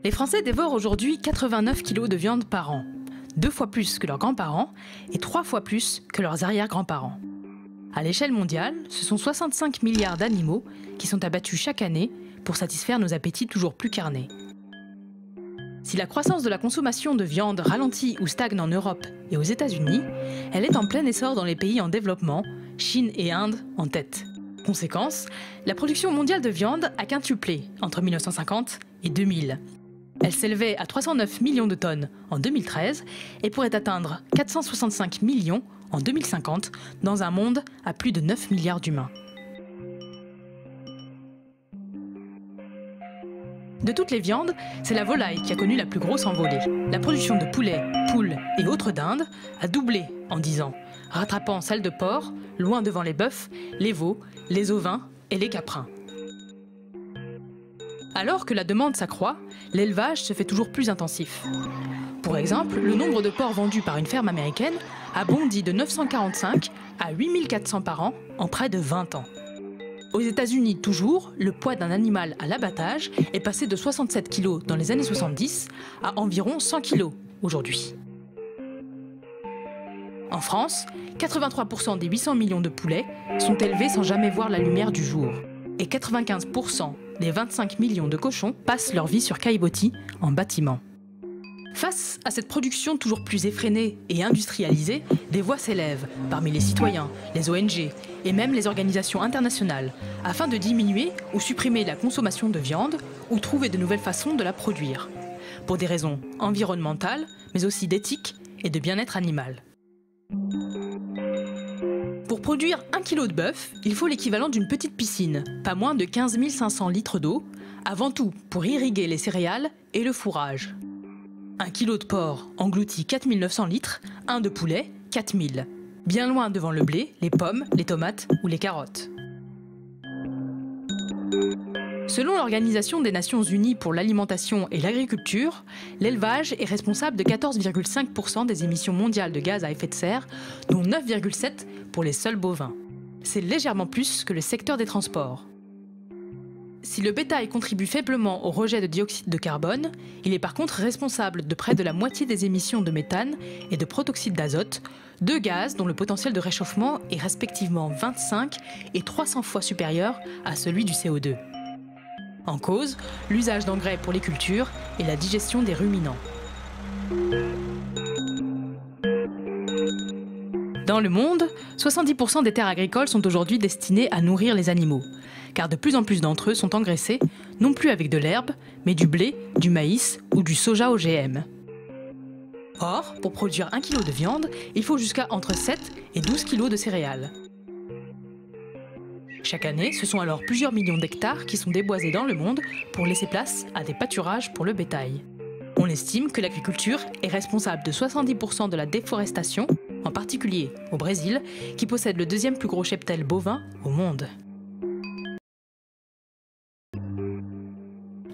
Les Français dévorent aujourd'hui 89 kg de viande par an, 2 fois plus que leurs grands-parents et 3 fois plus que leurs arrière-grands-parents. À l'échelle mondiale, ce sont 65 milliards d'animaux qui sont abattus chaque année pour satisfaire nos appétits toujours plus carnés. Si la croissance de la consommation de viande ralentit ou stagne en Europe et aux États-Unis, elle est en plein essor dans les pays en développement, Chine et Inde en tête. Conséquence, la production mondiale de viande a quintuplé entre 1950 et 2000. Elle s'élevait à 309 millions de tonnes en 2013 et pourrait atteindre 465 millions en 2050 dans un monde à plus de 9 milliards d'humains. De toutes les viandes, c'est la volaille qui a connu la plus grosse envolée. La production de poulet, poules et autres dindes a doublé en 10 ans, rattrapant celle de porc, loin devant les bœufs, les veaux, les ovins et les caprins. Alors que la demande s'accroît, l'élevage se fait toujours plus intensif. Pour exemple, le nombre de porcs vendus par une ferme américaine a bondi de 945 à 8400 par an en près de 20 ans. Aux États-Unis toujours, le poids d'un animal à l'abattage est passé de 67 kg dans les années 70 à environ 100 kg aujourd'hui. En France, 83% des 800 millions de poulets sont élevés sans jamais voir la lumière du jour. Et 95% des 25 millions de cochons passent leur vie sur caillebotis en bâtiment. Face à cette production toujours plus effrénée et industrialisée, des voix s'élèvent parmi les citoyens, les ONG et même les organisations internationales afin de diminuer ou supprimer la consommation de viande ou trouver de nouvelles façons de la produire, pour des raisons environnementales, mais aussi d'éthique et de bien-être animal. Pour produire 1 kg de bœuf, il faut l'équivalent d'une petite piscine, pas moins de 15 500 litres d'eau, avant tout pour irriguer les céréales et le fourrage. 1 kg de porc engloutit 4 900 litres, un de poulet 4 000, bien loin devant le blé, les pommes, les tomates ou les carottes. Selon l'Organisation des Nations Unies pour l'alimentation et l'agriculture, l'élevage est responsable de 14,5% des émissions mondiales de gaz à effet de serre, dont 9,7% pour les seuls bovins. C'est légèrement plus que le secteur des transports. Si le bétail contribue faiblement au rejet de dioxyde de carbone, il est par contre responsable de près de la moitié des émissions de méthane et de protoxyde d'azote, deux gaz dont le potentiel de réchauffement est respectivement 25 et 300 fois supérieur à celui du CO2. En cause, l'usage d'engrais pour les cultures et la digestion des ruminants. Dans le monde, 70% des terres agricoles sont aujourd'hui destinées à nourrir les animaux, car de plus en plus d'entre eux sont engraissés, non plus avec de l'herbe, mais du blé, du maïs ou du soja OGM. Or, pour produire 1 kg de viande, il faut jusqu'à entre 7 et 12 kg de céréales. Chaque année, ce sont alors plusieurs millions d'hectares qui sont déboisés dans le monde pour laisser place à des pâturages pour le bétail. On estime que l'agriculture est responsable de 70% de la déforestation, en particulier au Brésil, qui possède le deuxième plus gros cheptel bovin au monde.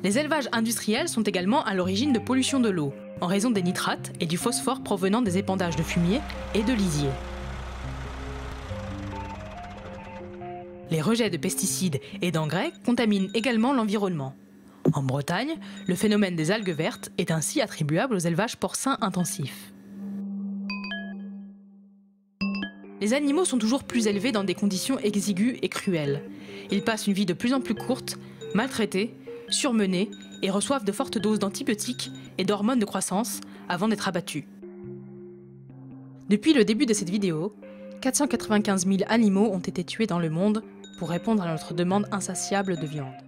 Les élevages industriels sont également à l'origine de pollution de l'eau, en raison des nitrates et du phosphore provenant des épandages de fumier et de lisier. Les rejets de pesticides et d'engrais contaminent également l'environnement. En Bretagne, le phénomène des algues vertes est ainsi attribuable aux élevages porcins intensifs. Les animaux sont toujours plus élevés dans des conditions exiguës et cruelles. Ils passent une vie de plus en plus courte, maltraités, surmenés et reçoivent de fortes doses d'antibiotiques et d'hormones de croissance avant d'être abattus. Depuis le début de cette vidéo, 495 000 animaux ont été tués dans le monde pour répondre à notre demande insatiable de viande.